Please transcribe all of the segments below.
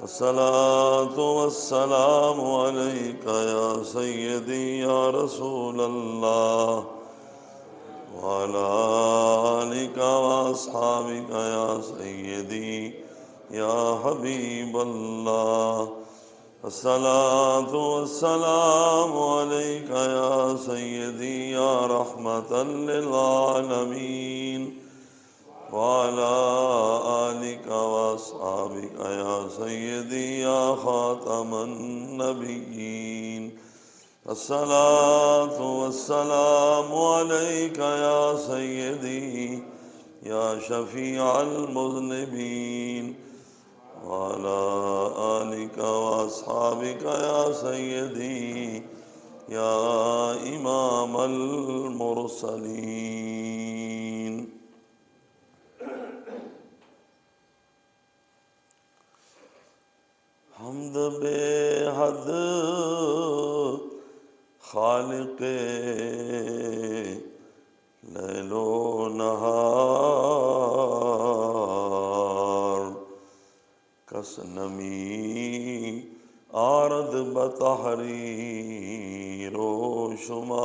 الصلاة والسلام عليك يا سيدي يا رسول الله وعلى آلك وأصحابك يا سيدي يا حبيب الله. الصلاة والسلام عليك يا سيدي يا رحمة للعالمين وعلى آلك وأصحابك يا سيدي يا خاتم النبيين. الصلاة والسلام عليك يا سيدي يا شفيع المذنبين وعلى آلك وأصحابك يا سيدي يا إمام المرسلين. حمد بے حد خالق لیل و نہار، کس نمی آرد بتحریر و شمار.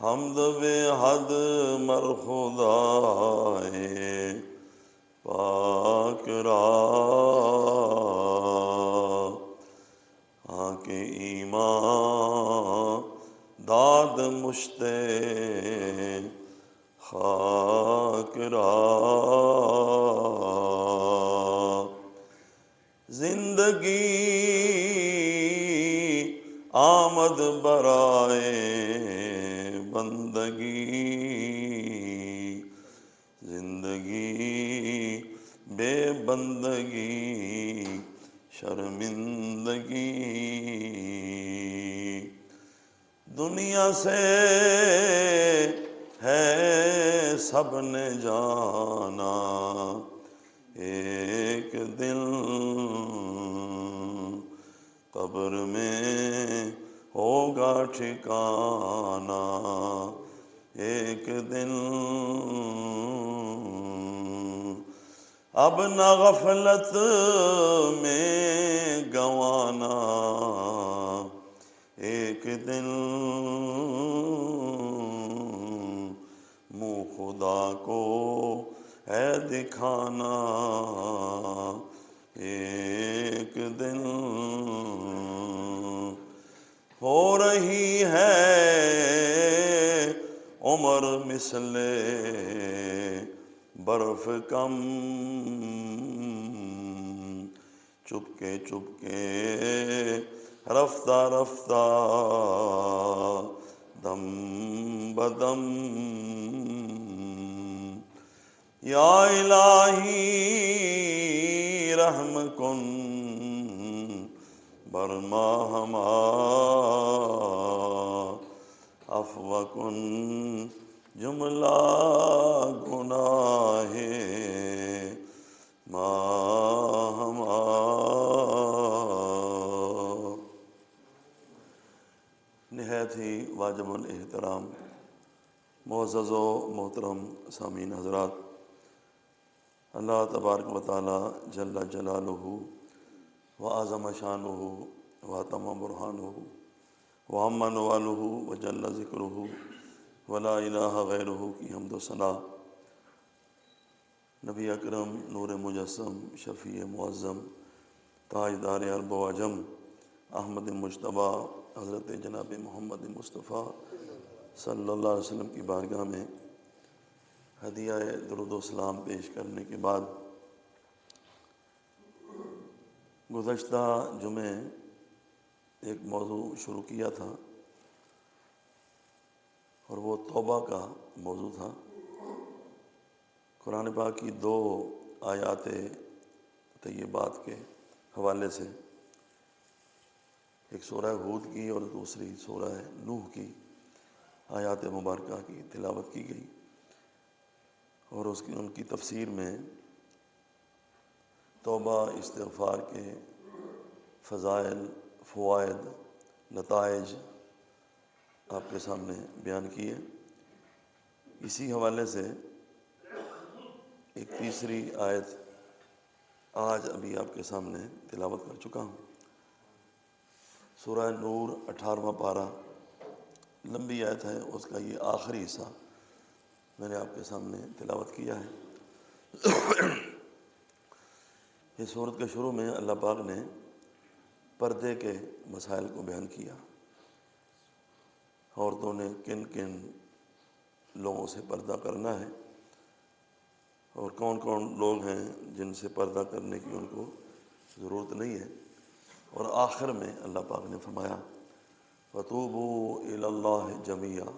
حمد بے حد مر خدائے پاک را، آنکہ ایمان داد مشت خاک را. زندگی آمد برائے بندگی، زندگی بے بندگی شرمندگی. دنیا سے ہے سب نے جانا ایک دن، قبر میں ہوگا ٹھکانا ایک دن. اب نہ غفلت میں گنوانا ایک دن، منہ خدا کو ہے دکھانا ایک دن. ہو رہی ہے عمر مثل برف کم، چپکے چپکے رفتہ رفتہ دم بدم. یا الہی رحم کن برما ہما، عفو کن جملہ گناہ ما ہما. نہایت ہی واجب الاحترام معزز و محترم سامعین حضرات، اللہ تبارک و تعالی جل جلالہ وعظم شانہ واتم برہانہ وعم نوالہ وجل ذکرہ ولا الہ غیرہ کی حمد و ثنا. نبی اکرم نور مجسم شفیع معظم تاجدار عرب و عجم احمد مجتبیٰ حضرت جناب محمد مصطفیٰ صلی اللہ علیہ وسلم کی بارگاہ میں ہدیہ درود و سلام پیش کرنے کے بعد، گزشتہ جمعے ایک موضوع شروع کیا تھا اور وہ توبہ کا موضوع تھا. قرآن پاک کی 2 آیات طیبات کے حوالے سے، ایک سورہ ہود کی اور دوسری سورہ نوح کی آیات مبارکہ کی تلاوت کی گئی، اور ان کی تفسیر میں توبہ استغفار کے فضائل، فوائد، نتائج آپ کے سامنے بیان کیے. اسی حوالے سے ایک تیسری آیت آج ابھی آپ کے سامنے تلاوت کر چکا ہوں۔ سورہ نور 18واں پارہ، لمبی آیت ہے، اس کا یہ آخری حصہ میں نے آپ کے سامنے تلاوت کیا ہے۔ اس سورت کے شروع میں اللہ پاک نے پردے کے مسائل کو بیان کیا، عورتوں نے کن کن لوگوں سے پردہ کرنا ہے اور کون کون لوگ ہیں جن سے پردہ کرنے کی ان کو ضرورت نہیں ہے، اور آخر میں اللہ پاک نے فرمایا وَتُوبُوا إِلَى اللَّهِ جَمِيعًا،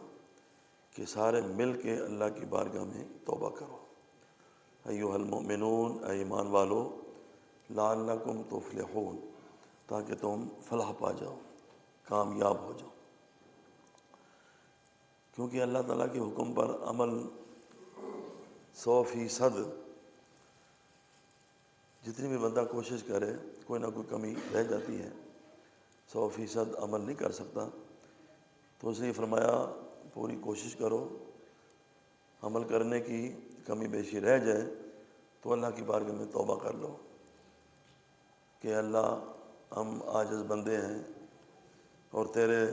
کہ سارے مل کے اللہ کی بارگاہ میں توبہ کرو۔ ایھا المؤمنون، اے ایمان والو، لعلکم تفلحون، تاکہ تم فلاح پا جاؤ، کامیاب ہو جاؤ۔ کیونکہ اللہ تعالیٰ کے حکم پر عمل 100%، جتنی بھی بندہ کوشش کرے کوئی نہ کوئی کمی رہ جاتی ہے، 100% عمل نہیں کر سکتا، تو اس لیے فرمایا پوری کوشش کرو، عمل کرنے کی کمی بیشی رہ جائے تو اللہ کی بارگاہ میں توبہ کر لو کہ اللہ ہم عاجز بندے ہیں اور تیرے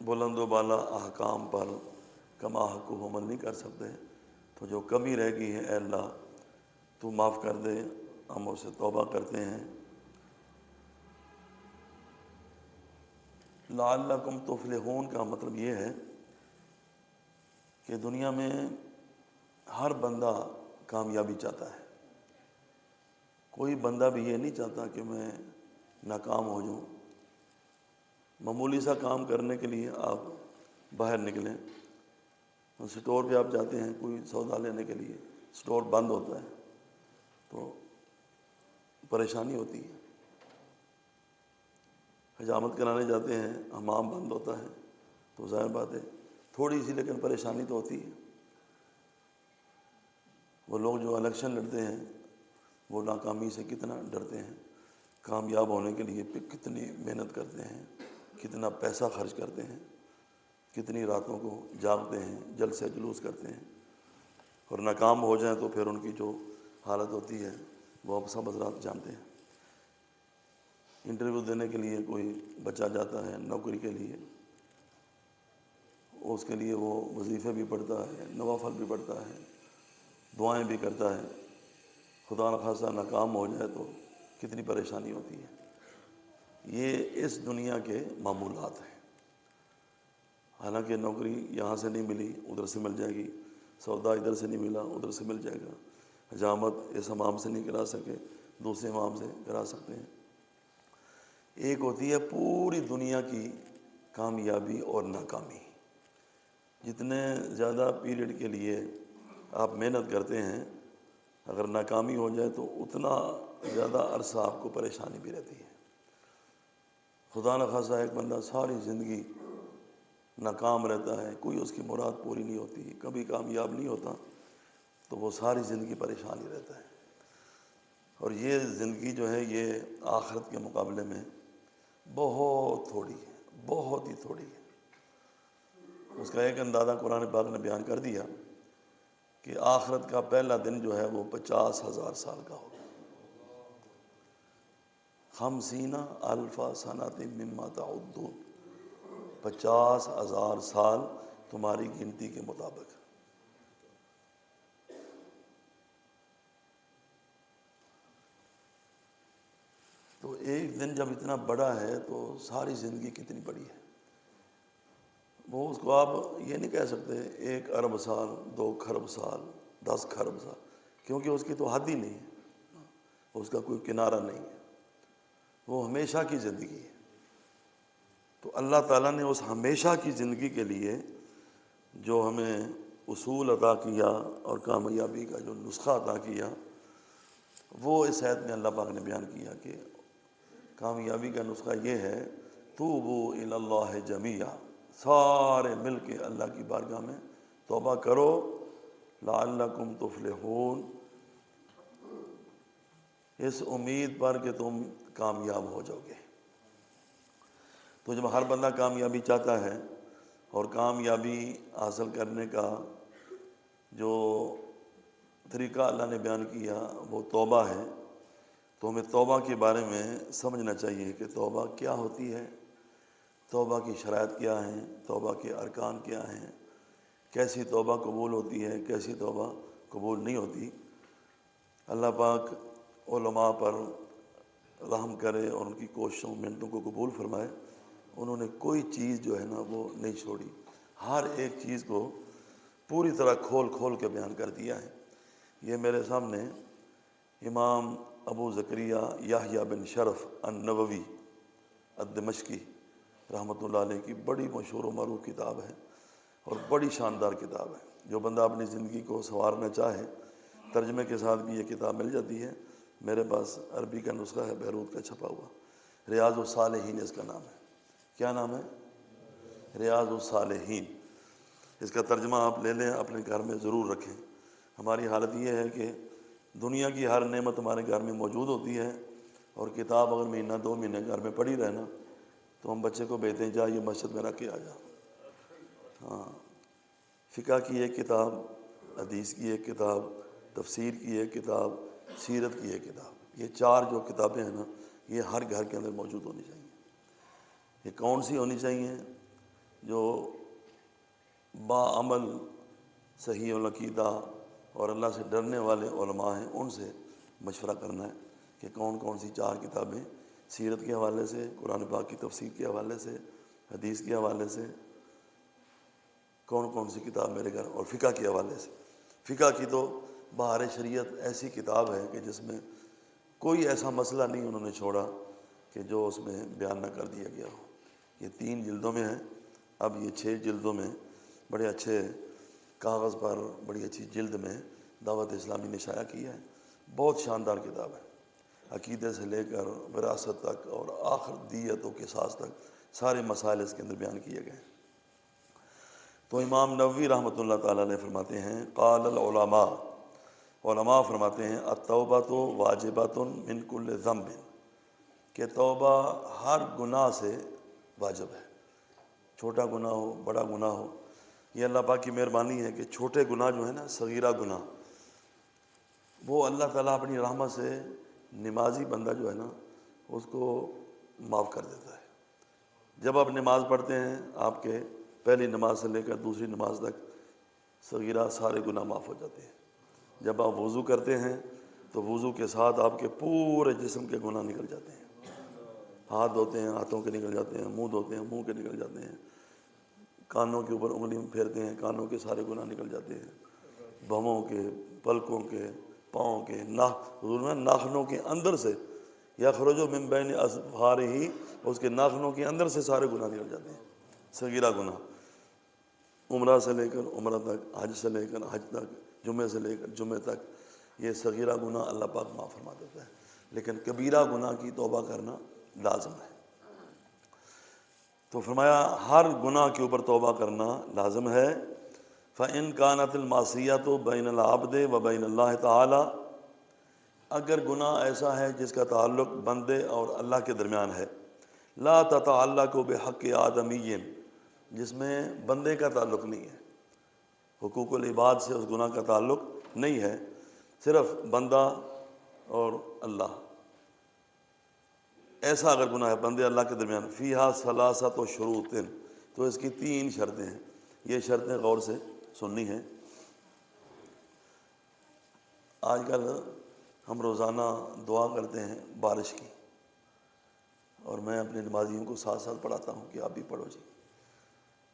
بلند و بالا احکام پر کما حق عمل نہیں کر سکتے، تو جو کمی رہ گئی ہے اے اللہ تو معاف کر دے، ہم اس سے توبہ کرتے ہیں۔ لعلکم تفلحون کا مطلب یہ ہے کہ دنیا میں ہر بندہ کامیابی چاہتا ہے، کوئی بندہ بھی یہ نہیں چاہتا کہ میں ناکام ہو جاؤں۔ معمولی سا کام کرنے کے لیے آپ باہر نکلیں، اسٹور پہ آپ جاتے ہیں کوئی سودا لینے کے لیے، اسٹور بند ہوتا ہے تو پریشانی ہوتی ہے۔ حجامت کرانے جاتے ہیں، حمام بند ہوتا ہے تو ظاہر بات ہے تھوڑی سی لیکن پریشانی تو ہوتی ہے۔ وہ لوگ جو الیکشن لڑتے ہیں وہ ناکامی سے کتنا ڈرتے ہیں، کامیاب ہونے کے لیے کتنی محنت کرتے ہیں، کتنا پیسہ خرچ کرتے ہیں، کتنی راتوں کو جاگتے ہیں، جلسے جلوس کرتے ہیں، اور ناکام ہو جائیں تو پھر ان کی جو حالت ہوتی ہے وہ آپ سب حضرات جانتے ہیں۔ انٹرویو دینے کے لیے کوئی بچہ جاتا ہے نوکری کے لیے، اس کے لیے وہ وظیفے بھی پڑھتا ہے، نوافل بھی پڑھتا ہے، دعائیں بھی کرتا ہے، خدا نخواستہ ناکام ہو جائے تو کتنی پریشانی ہوتی ہے۔ یہ اس دنیا کے معمولات ہیں۔ حالانکہ نوکری یہاں سے نہیں ملی ادھر سے مل جائے گی، سودا ادھر سے نہیں ملا ادھر سے مل جائے گا، حجامت اس امام سے نہیں کرا سکے دوسرے امام سے کرا سکتے ہیں۔ ایک ہوتی ہے پوری دنیا کی کامیابی اور ناکامی۔ جتنے زیادہ پیریڈ کے لیے آپ محنت کرتے ہیں، اگر ناکامی ہو جائے تو اتنا زیادہ عرصہ آپ کو پریشانی بھی رہتی ہے۔ خدا نخواستہ ایک بندہ ساری زندگی ناکام رہتا ہے، کوئی اس کی مراد پوری نہیں ہوتی، کبھی کامیاب نہیں ہوتا، تو وہ ساری زندگی پریشان ہی رہتا ہے۔ اور یہ زندگی جو ہے یہ آخرت کے مقابلے میں بہت تھوڑی ہے، بہت ہی تھوڑی ہے۔ اس کا ایک اندازہ قرآن پاک نے بیان کر دیا کہ آخرت کا پہلا دن جو ہے وہ 50,000 سال کا ہوگا۔ 50,000 سنۃ مما تعدون، 50,000 سال تمہاری گنتی کے مطابق۔ تو ایک دن جب اتنا بڑا ہے تو ساری زندگی کتنی بڑی ہے۔ وہ اس کو آپ یہ نہیں کہہ سکتے 1 ارب سال، 2 کھرب سال، 10 کھرب سال، کیونکہ اس کی تو حد ہی نہیں ہے، اس کا کوئی کنارہ نہیں ہے، وہ ہمیشہ کی زندگی ہے۔ تو اللہ تعالیٰ نے اس ہمیشہ کی زندگی کے لیے جو ہمیں اصول عطا کیا اور کامیابی کا جو نسخہ عطا کیا، وہ اس آیت میں اللہ پاک نے بیان کیا کہ کامیابی کا نسخہ یہ ہے توبوا الی اللہ جمیعا، سارے مل کے اللہ کی بارگاہ میں توبہ کرو، لعلکم تفلحون، اس امید پر کہ تم کامیاب ہو جاؤ گے۔ تو جب ہر بندہ کامیابی چاہتا ہے اور کامیابی حاصل کرنے کا جو طریقہ اللہ نے بیان کیا وہ توبہ ہے، تو ہمیں توبہ کے بارے میں سمجھنا چاہیے کہ توبہ کیا ہوتی ہے، توبہ کی شرائط کیا ہیں، توبہ کے ارکان کیا ہیں، کیسی توبہ قبول ہوتی ہے، کیسی توبہ قبول نہیں ہوتی۔ اللہ پاک علماء پر رحم کرے اور ان کی کوششوں محنتوں کو قبول فرمائے۔ انہوں نے کوئی چیز جو ہے نا وہ نہیں چھوڑی، ہر ایک چیز کو پوری طرح کھول کھول کے بیان کر دیا ہے۔ یہ میرے سامنے امام ابو زکریا یحییٰ بن شرف النووی الدمشقی رحمۃ اللہ علیہ کی بڑی مشہور و معروف کتاب ہے اور بڑی شاندار کتاب ہے۔ جو بندہ اپنی زندگی کو سنوارنا چاہے ترجمے کے ساتھ بھی یہ کتاب مل جاتی ہے۔ میرے پاس عربی کا نسخہ ہے، بیروت کا چھپا ہوا، ریاض الصالحین اس کا نام ہے۔ کیا نام ہے؟ ریاض الصالحین۔ اس کا ترجمہ آپ لے لیں، اپنے گھر میں ضرور رکھیں۔ ہماری حالت یہ ہے کہ دنیا کی ہر نعمت ہمارے گھر میں موجود ہوتی ہے، اور کتاب اگر مہینہ 2 مہینے گھر میں پڑی رہنا تو ہم بچے کو بھیجتے ہیں جا یہ مسجد میں رکھ کے آ جا۔ ہاں، فقہ کی ایک کتاب، حدیث کی ایک کتاب، تفسیر کی ایک کتاب، سیرت کی ایک کتاب، یہ 4 جو کتابیں ہیں نا یہ ہر گھر کے اندر موجود ہونی چاہیے۔ یہ کون سی ہونی چاہیے؟ جو باعمل صحیح العقیدہ اور اللہ سے ڈرنے والے علماء ہیں ان سے مشورہ کرنا ہے کہ کون کون سی 4 کتابیں سیرت کے حوالے سے، قرآن پاک کی تفسیر کے حوالے سے، حدیث کے حوالے سے، کون کون سی کتاب میرے گھر، اور فقہ کے حوالے سے۔ فقہ کی تو بہار شریعت ایسی کتاب ہے کہ جس میں کوئی ایسا مسئلہ نہیں انہوں نے چھوڑا کہ جو اس میں بیان نہ کر دیا گیا ہو۔ یہ 3 جلدوں میں ہے، اب یہ 6 جلدوں میں بڑے اچھے کاغذ پر بڑی اچھی جلد میں دعوت اسلامی نے شائع کیا ہے۔ بہت شاندار کتاب ہے، عقیدے سے لے کر وراثت تک اور آخر دیت و قصاص تک سارے مسائل اس کے اندر بیان کیے گئے ہیں۔ تو امام نووی رحمۃ اللہ تعالیٰ نے فرماتے ہیں قال العلماء، علماء فرماتے ہیں التوبۃ واجبۃ من کل ذنب، کہ توبہ ہر گناہ سے واجب ہے، چھوٹا گناہ ہو بڑا گناہ ہو۔ یہ اللہ پاک کی مہربانی ہے کہ چھوٹے گناہ جو ہے نا، صغیرہ گناہ، وہ اللہ تعالیٰ اپنی رحمت سے نمازی بندہ جو ہے نا اس کو معاف کر دیتا ہے۔ جب آپ نماز پڑھتے ہیں آپ کے پہلی نماز سے لے کر دوسری نماز تک صغیرہ سارے گناہ معاف ہو جاتے ہیں۔ جب آپ وضو کرتے ہیں تو وضو کے ساتھ آپ کے پورے جسم کے گناہ نکل جاتے ہیں۔ ہاتھ دھوتے ہیں ہاتھوں کے نکل جاتے ہیں، منہ دھوتے ہیں منہ کے نکل جاتے ہیں، کانوں کے اوپر انگلی پھیرتے ہیں کانوں کے سارے گناہ نکل جاتے ہیں، بھووں کے، پلکوں کے، پاؤں کے، ناخنوں کے اندر سے، یخرج من بین اظفارہ، اس کے ناخنوں کے اندر سے سارے گناہ نکل جاتے ہیں، صغیرہ گناہ۔ عمرہ سے لے کر عمرہ تک، حج سے لے کر حج تک، جمعے سے لے کر جمعے تک، یہ صغیرہ گناہ اللہ پاک معاف فرما دیتا ہے۔ لیکن کبیرہ گناہ کی توبہ کرنا لازم ہے۔ تو فرمایا ہر گناہ کے اوپر توبہ کرنا لازم ہے۔ فَإِن كَانَتِ الْمَعْصِيَةُ بَيْنَ الْعَبْدِ وَبَيْنَ اللَّهِ تَعَالَى، اگر گناہ ایسا ہے جس کا تعلق بندے اور اللہ کے درمیان ہے، لا تتعلق بحق آدمی، جس میں بندے کا تعلق نہیں ہے، حقوق العباد سے اس گناہ کا تعلق نہیں ہے، صرف بندہ اور اللہ، ایسا اگر گناہ ہے بندے اللہ کے درمیان، فیہا ثلاثۃ شروط، تو اس کی 3 شرطیں ہیں۔ یہ شرطیں غور سے سننی ہیں۔ آج کل ہم روزانہ دعا کرتے ہیں بارش کی، اور میں اپنے نمازیوں کو ساتھ ساتھ پڑھاتا ہوں کہ آپ بھی پڑھو جی،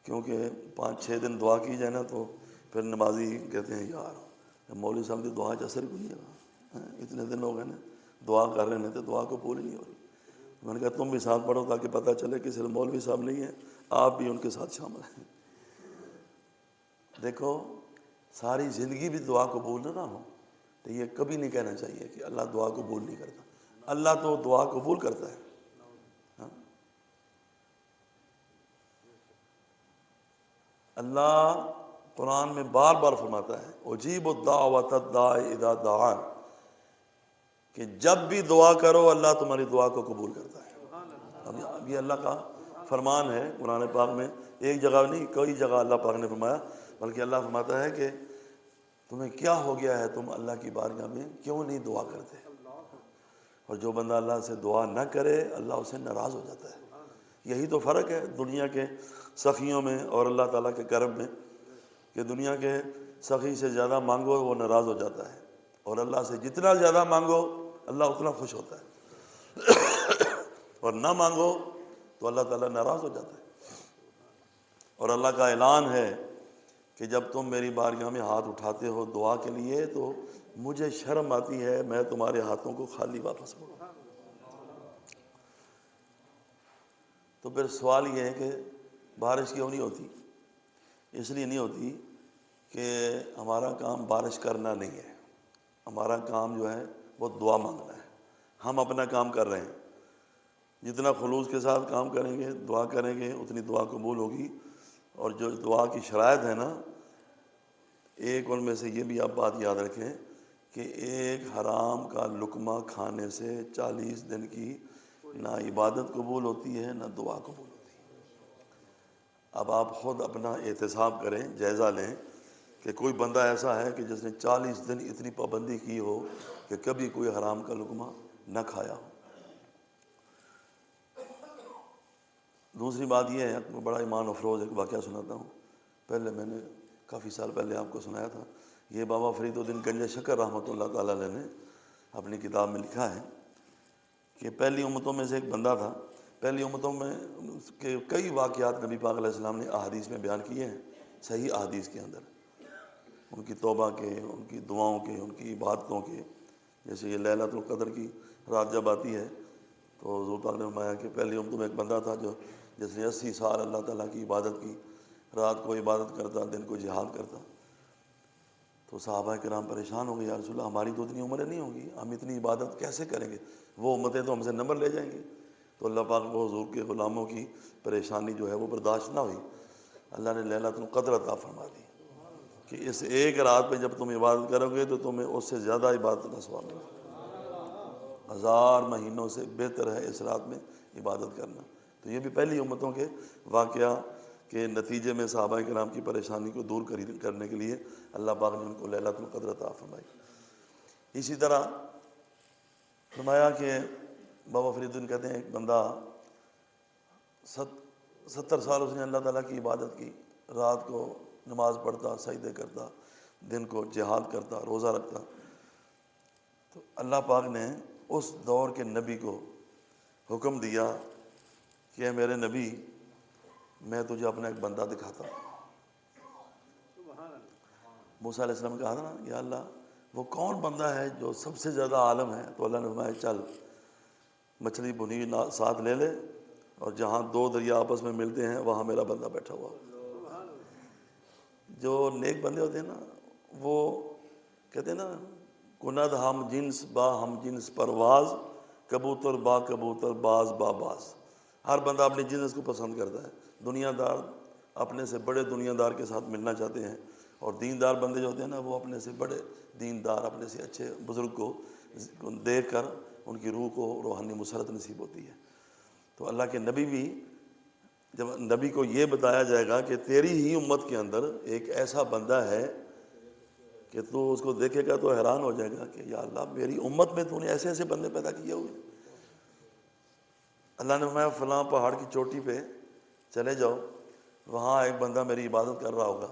کیونکہ 5-6 دن دعا کی جائے نا تو پھر نمازی کہتے ہیں یار مولوی صاحب کی دعا اثر کو نہیں ہے، اتنے دن ہو گئے نا دعا کر رہے ہیں تو دعا کو پوری نہیں ہو رہی۔ میں نے کہا تم بھی ساتھ پڑھو تاکہ پتہ چلے کہ صرف مولوی صاحب نہیں ہیں، آپ بھی ان کے ساتھ شامل ہیں۔ دیکھو ساری زندگی بھی دعا قبول نہ ہو تو یہ کبھی نہیں کہنا چاہیے کہ اللہ دعا قبول نہیں کرتا۔ اللہ تو دعا قبول کرتا ہے۔ ہاں، اللہ قرآن میں بار بار فرماتا ہے اجیب الدعوۃ الداعی اذا دعان، کہ جب بھی دعا کرو اللہ تمہاری دعا کو قبول کرتا ہے۔ اب یہ اللہ کا فرمان ہے قرآن پاک میں، ایک جگہ نہیں کئی جگہ اللہ پاک نے فرمایا، بلکہ اللہ فرماتا ہے کہ تمہیں کیا ہو گیا ہے، تم اللہ کی بارگاہ میں کیوں نہیں دعا کرتے؟ اور جو بندہ اللہ سے دعا نہ کرے اللہ اسے ناراض ہو جاتا ہے۔ یہی تو فرق ہے دنیا کے سخیوں میں اور اللہ تعالیٰ کے کرم میں، کہ دنیا کے سخی سے زیادہ مانگو وہ ناراض ہو جاتا ہے، اور اللہ سے جتنا زیادہ مانگو اللہ اتنا خوش ہوتا ہے، اور نہ مانگو تو اللہ تعالیٰ ناراض ہو جاتا ہے۔ اور اللہ کا اعلان ہے کہ جب تم میری بارگاہ میں ہاتھ اٹھاتے ہو دعا کے لیے تو مجھے شرم آتی ہے، میں تمہارے ہاتھوں کو خالی واپس موڑوں۔ تو پھر سوال یہ ہے کہ بارش کیوں نہیں ہوتی؟ اس لیے نہیں ہوتی کہ ہمارا کام بارش کرنا نہیں ہے، ہمارا کام جو ہے وہ دعا مانگنا ہے۔ ہم اپنا کام کر رہے ہیں، جتنا خلوص کے ساتھ کام کریں گے، دعا کریں گے، اتنی دعا قبول ہوگی۔ اور جو دعا کی شرائط ہے نا، ایک ان میں سے یہ بھی آپ بات یاد رکھیں کہ ایک حرام کا لقمہ کھانے سے 40 دن کی نہ عبادت قبول ہوتی ہے نہ دعا قبول ہوتی ہے۔ اب آپ خود اپنا احتساب کریں، جائزہ لیں کہ کوئی بندہ ایسا ہے کہ جس نے 40 دن اتنی پابندی کی ہو کہ کبھی کوئی حرام کا لقمہ نہ کھایا ہو۔ دوسری بات یہ ہے، میں بڑا ایمان افروز ایک واقعہ سناتا ہوں۔ پہلے میں نے کافی سال پہلے آپ کو سنایا تھا، یہ بابا فرید الدین گنج شکر رحمۃ اللہ تعالیٰ علیہ نے اپنی کتاب میں لکھا ہے کہ پہلی امتوں میں سے ایک بندہ تھا۔ پہلی امتوں میں کے کئی واقعات نبی پاک علیہ السلام نے احادیث میں بیان کیے ہیں، صحیح احادیث کے اندر، ان کی توبہ کے، ان کی دعاؤں کے، ان کی عبادتوں کے۔ جیسے یہ لیلۃ القدر کی رات جب آتی ہے تو حضور پاک نے فرمایا کہ پہلی امتوں میں ایک بندہ تھا جو جس نے 80 سال اللہ تعالیٰ کی عبادت کی، رات کو عبادت کرتا، دن کو جہاد کرتا۔ تو صحابہ کرام پریشان ہو گئے، یا رسول اللہ ہماری تو اتنی عمریں نہیں ہوں گی، ہم اتنی عبادت کیسے کریں گے؟ وہ امتیں تو ہم سے نمبر لے جائیں گے۔ تو اللہ پاک کو حضور کے غلاموں کی پریشانی جو ہے وہ برداشت نہ ہوئی، اللہ نے لیلۃ القدر عطا فرما دی کہ اس ایک رات میں جب تم عبادت کرو گے تو تمہیں اس سے زیادہ عبادت کا ثواب ملے گا۔ 1000 مہینوں سے بہتر ہے اس رات میں عبادت کرنا۔ تو یہ بھی پہلی امتوں کے واقعہ کے نتیجے میں صحابہ کرام کی پریشانی کو دور کرنے کے لیے اللہ پاک نے ان کو لیلۃ القدر عطا فرمائی۔ اسی طرح فرمایا کہ بابا فرید الدین کہتے ہیں ایک بندہ 70 سال اس نے اللہ تعالیٰ کی عبادت کی، رات کو نماز پڑھتا، سجدے کرتا، دن کو جہاد کرتا، روزہ رکھتا۔ تو اللہ پاک نے اس دور کے نبی کو حکم دیا کہ اے میرے نبی، میں تجھے اپنا ایک بندہ دکھاتا ہوں۔ موسیٰ علیہ السلام نے کہا نا یا اللہ وہ کون بندہ ہے جو سب سے زیادہ عالم ہے؟ تو اللہ نے فرمایا چل مچھلی بھنی ہوئی ساتھ لے لے، اور جہاں 2 دریا آپس میں ملتے ہیں وہاں میرا بندہ بیٹھا ہوا۔ جو نیک بندے ہوتے ہیں نا، وہ کہتے ہیں نا کند ہم جنس با ہم جنس پرواز، کبوتر با کبوتر باز با باز۔ ہر بندہ اپنے جنس کو پسند کرتا ہے۔ دنیا دار اپنے سے بڑے دنیا دار کے ساتھ ملنا چاہتے ہیں، اور دیندار بندے جو ہوتے ہیں نا وہ اپنے سے بڑے دیندار، اپنے سے اچھے بزرگ کو دیکھ کر ان کی روح کو روحانی مسرت نصیب ہوتی ہے۔ تو اللہ کے نبی بھی، جب نبی کو یہ بتایا جائے گا کہ تیری ہی امت کے اندر ایک ایسا بندہ ہے کہ تو اس کو دیکھے گا تو حیران ہو جائے گا کہ یا اللہ میری امت میں تو نے ایسے ایسے بندے پیدا کیے ہوئے۔ اللہ نے فرمایا فلاں پہاڑ کی چوٹی پہ چلے جاؤ، وہاں ایک بندہ میری عبادت کر رہا ہوگا،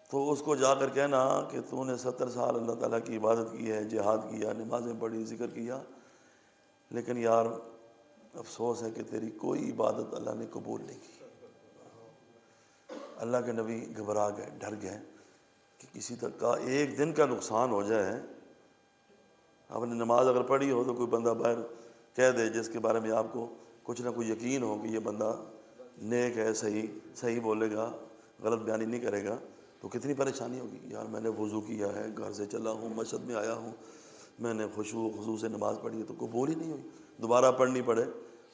تو اس کو جا کر کہنا کہ تو نے 70 سال اللہ تعالیٰ کی عبادت کی ہے، جہاد کیا، نمازیں پڑھی، ذکر کیا، لیکن یار افسوس ہے کہ تیری کوئی عبادت اللہ نے قبول نہیں کی۔ اللہ کے نبی گھبرا گئے، ڈر گئے کہ کسی تک کا ایک دن کا نقصان ہو جائے۔ آپ نے نماز اگر پڑھی ہو تو کوئی بندہ باہر کہہ دے جس کے بارے میں آپ کو کچھ نہ کچھ یقین ہو کہ یہ بندہ نیک ہے، صحیح بولے گا، غلط بیانی نہیں کرے گا، تو کتنی پریشانی ہوگی۔ یار میں نے وضو کیا ہے، گھر سے چلا ہوں، مسجد میں آیا ہوں، میں نے خشوع و خضوع سے نماز پڑھی ہے تو قبول ہی نہیں ہوئی، دوبارہ پڑھنی پڑے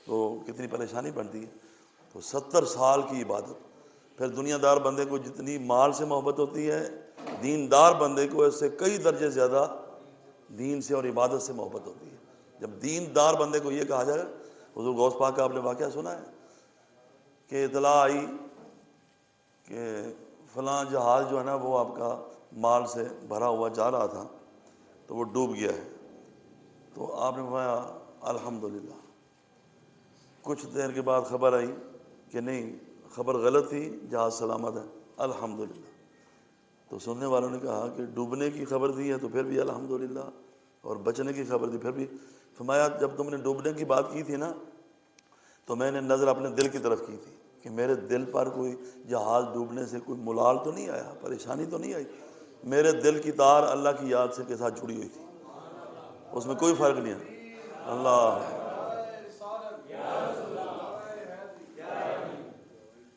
تو کتنی پریشانی بنتی ہے۔ تو 70 سال کی عبادت۔ پھر دنیا دار بندے کو جتنی مال سے محبت ہوتی ہے، دیندار بندے کو اس سے کئی درجے زیادہ دین سے اور عبادت سے محبت ہوتی ہے۔ جب دیندار بندے کو یہ کہا جائے، حضور غوث پاک کا آپ نے واقعہ سنا ہے کہ اطلاع آئی کہ فلاں جہاز جو ہے نا وہ آپ کا مال سے بھرا ہوا جا رہا تھا تو وہ ڈوب گیا ہے۔ تو آپ نے فرمایا الحمدللہ۔ کچھ دیر کے بعد خبر آئی کہ نہیں، خبر غلط تھی، جہاز سلامت ہے، الحمدللہ۔ تو سننے والوں نے کہا کہ ڈوبنے کی خبر دی ہے تو پھر بھی الحمدللہ، اور بچنے کی خبر دی پھر بھی۔ فرمایا جب تم نے ڈوبنے کی بات کی تھی نا تو میں نے نظر اپنے دل کی طرف کی تھی کہ میرے دل پر کوئی جہاز ڈوبنے سے کوئی ملال تو نہیں آیا، پریشانی تو نہیں آئی۔ میرے دل کی تار اللہ کی یاد سے کے ساتھ جڑی ہوئی تھی، اس میں کوئی فرق نہیں ہے۔ اللہ،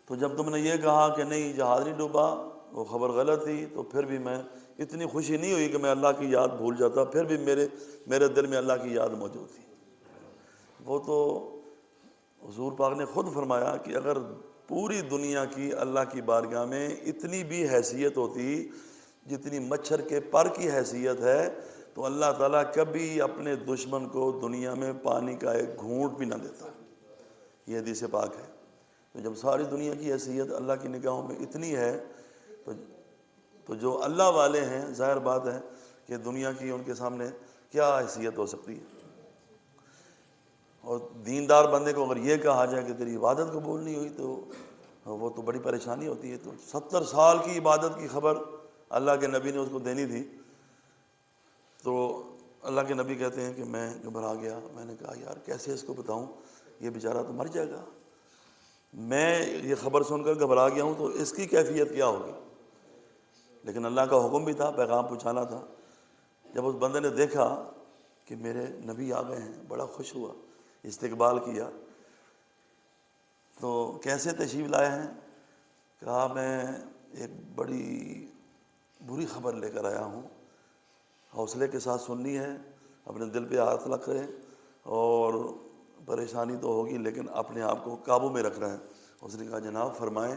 تو جب تم نے یہ کہا کہ نہیں جہاز نہیں ڈوبا، وہ خبر غلط تھی، تو پھر بھی میں اتنی خوشی نہیں ہوئی کہ میں اللہ کی یاد بھول جاتا، پھر بھی میرے دل میں اللہ کی یاد موجود تھی۔ وہ تو حضور پاک نے خود فرمایا کہ اگر پوری دنیا کی اللہ کی بارگاہ میں اتنی بھی حیثیت ہوتی جتنی مچھر کے پر کی حیثیت ہے تو اللہ تعالیٰ کبھی اپنے دشمن کو دنیا میں پانی کا ایک گھونٹ بھی نہ دیتا۔ یہ حدیث پاک ہے۔ تو جب ساری دنیا کی حیثیت اللہ کی نگاہوں میں اتنی ہے تو جو اللہ والے ہیں ظاہر بات ہے کہ دنیا کی ان کے سامنے کیا حیثیت ہو سکتی ہے۔ اور دیندار بندے کو اگر یہ کہا جائے کہ تیری عبادت قبول نہیں ہوئی تو وہ تو بڑی پریشانی ہوتی ہے۔ تو 70 سال کی عبادت کی خبر اللہ کے نبی نے اس کو دینی تھی، تو اللہ کے نبی کہتے ہیں کہ میں گھبرا گیا۔ میں نے کہا یار کیسے اس کو بتاؤں، یہ بیچارہ تو مر جائے گا، میں یہ خبر سن کر گھبرا گیا ہوں تو اس کی کیفیت کیا ہوگی۔ لیکن اللہ کا حکم بھی تھا، پیغام پہنچانا تھا۔ جب اس بندے نے دیکھا کہ میرے نبی آ گئے ہیں، بڑا خوش ہوا، استقبال کیا۔ تو کیسے تشریف لائے ہیں؟ کہا میں ایک بڑی بری خبر لے کر آیا ہوں، حوصلے کے ساتھ سننی ہے، اپنے دل پہ ہاتھ رکھ رہے ہیں، اور پریشانی تو ہوگی لیکن اپنے آپ کو قابو میں رکھ رہے ہیں۔ اس نے کہا جناب فرمائیں،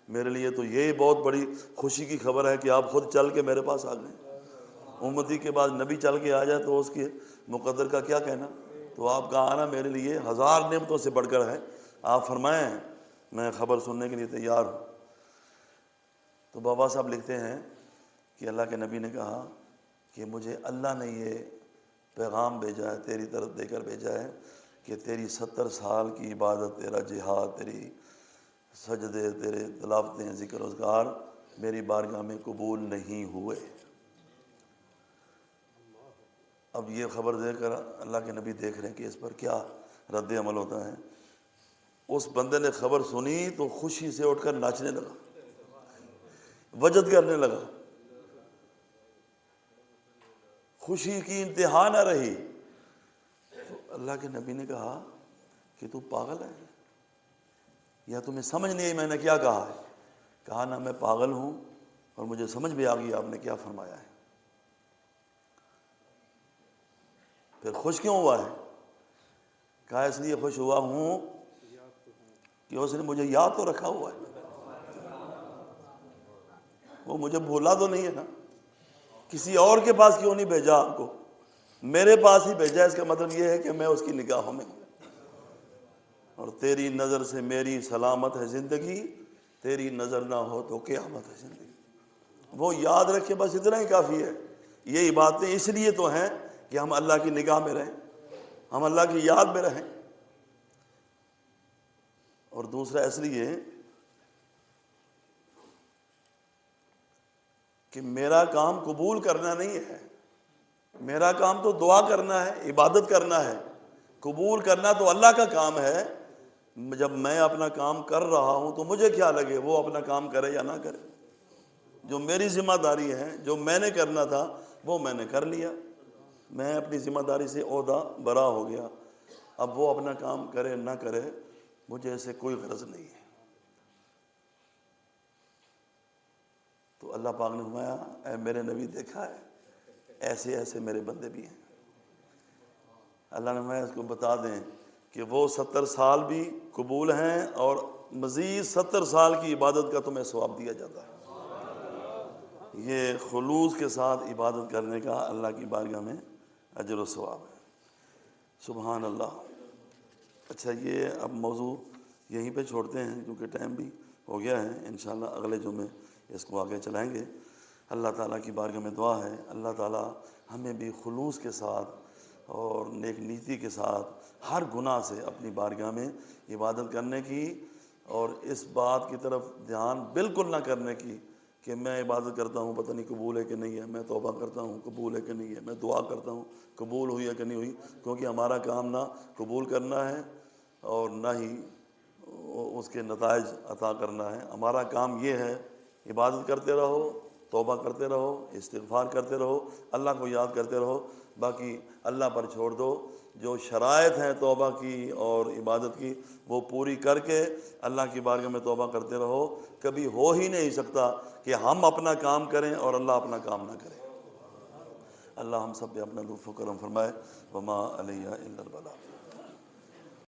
میرے لیے تو یہ بہت بڑی خوشی کی خبر ہے کہ آپ خود چل کے میرے پاس آ گئے۔ امتی کے بعد نبی چل کے آ جائے تو اس کے مقدر کا کیا کہنا۔ تو آپ کا آنا میرے لیے 1000 نعمتوں سے بڑھ کر ہے۔ آپ فرمائیں، میں خبر سننے کے لیے تیار ہوں۔ تو بابا صاحب لکھتے ہیں کہ اللہ کے نبی نے کہا کہ مجھے اللہ نے یہ پیغام بھیجا ہے، تیری طرف دے کر بھیجا ہے کہ تیری 70 سال کی عبادت، تیرا جہاد، تیری سجدے، تیرے تلاوتیں، ذکر اذکار میری بارگاہ میں قبول نہیں ہوئے۔ اب یہ خبر دے کر اللہ کے نبی دیکھ رہے ہیں کہ اس پر کیا رد عمل ہوتا ہے۔ اس بندے نے خبر سنی تو خوشی سے اٹھ کر ناچنے لگا، وجد کرنے لگا، خوشی کی انتہا نہ رہی۔ تو اللہ کے نبی نے کہا کہ تو پاگل ہے یا تمہیں سمجھ نہیں آئی میں نے کیا کہا ہے؟ کہا نہ میں پاگل ہوں اور مجھے سمجھ بھی آ گئی آپ نے کیا فرمایا ہے۔ پھر خوش کیوں ہوا ہے؟ کہا اس لیے خوش ہوا ہوں کہ اس نے مجھے یاد تو رکھا ہوا ہے، وہ مجھے بھولا تو نہیں ہے نا۔ کسی اور کے پاس کیوں نہیں بھیجا آپ کو، میرے پاس ہی بھیجا۔ اس کا مطلب یہ ہے کہ میں اس کی نگاہوں میں ہوں، اور تیری نظر سے میری سلامت ہے زندگی، تیری نظر نہ ہو تو قیامت ہے زندگی۔ وہ یاد رکھے، بس اتنا ہی کافی ہے۔ یہ باتیں اس لیے تو ہیں کہ ہم اللہ کی نگاہ میں رہیں، ہم اللہ کی یاد میں رہیں۔ اور دوسرا اس لیے کہ میرا کام قبول کرنا نہیں ہے، میرا کام تو دعا کرنا ہے، عبادت کرنا ہے۔ قبول کرنا تو اللہ کا کام ہے۔ جب میں اپنا کام کر رہا ہوں تو مجھے کیا لگے وہ اپنا کام کرے یا نہ کرے۔ جو میری ذمہ داری ہے، جو میں نے کرنا تھا وہ میں نے کر لیا، میں اپنی ذمہ داری سے عہدہ برا ہو گیا۔ اب وہ اپنا کام کرے نہ کرے مجھے اسے کوئی غرض نہیں ہے۔ تو اللہ پاک نے فرمایا اے میرے نبی دیکھا ہے ایسے ایسے میرے بندے بھی ہیں۔ اللہ نے فرمایا اس کو بتا دیں کہ وہ 70 سال بھی قبول ہیں اور مزید 70 سال کی عبادت کا تمہیں ثواب دیا جاتا ہے۔ یہ خلوص کے ساتھ عبادت کرنے کا اللہ کی بارگاہ میں اجر و ثواب ہے۔ سبحان اللہ۔ اچھا یہ اب موضوع یہیں پہ چھوڑتے ہیں کیونکہ ٹائم بھی ہو گیا ہے، انشاءاللہ اگلے جمعے اس کو آگے چلائیں گے۔ اللہ تعالیٰ کی بارگاہ میں دعا ہے اللہ تعالیٰ ہمیں بھی خلوص کے ساتھ اور نیک نیتی کے ساتھ ہر گناہ سے اپنی بارگاہ میں عبادت کرنے کی اور اس بات کی طرف دھیان بالکل نہ کرنے کی کہ میں عبادت کرتا ہوں پتہ نہیں قبول ہے کہ نہیں ہے، میں توبہ کرتا ہوں قبول ہے کہ نہیں ہے، میں دعا کرتا ہوں قبول ہوئی ہے کہ نہیں ہوئی، کیونکہ ہمارا کام نہ قبول کرنا ہے اور نہ ہی اس کے نتائج عطا کرنا ہے۔ ہمارا کام یہ ہے عبادت کرتے رہو، توبہ کرتے رہو، استغفار کرتے رہو، اللہ کو یاد کرتے رہو، باقی اللہ پر چھوڑ دو۔ جو شرائط ہیں توبہ کی اور عبادت کی وہ پوری کر کے اللہ کی بارگاہ میں توبہ کرتے رہو۔ کبھی ہو ہی نہیں سکتا کہ ہم اپنا کام کریں اور اللہ اپنا کام نہ کرے۔ اللہ ہم سب پہ اپنا لطف و کرم فرمائے۔ وما علیہ الا البلاغ۔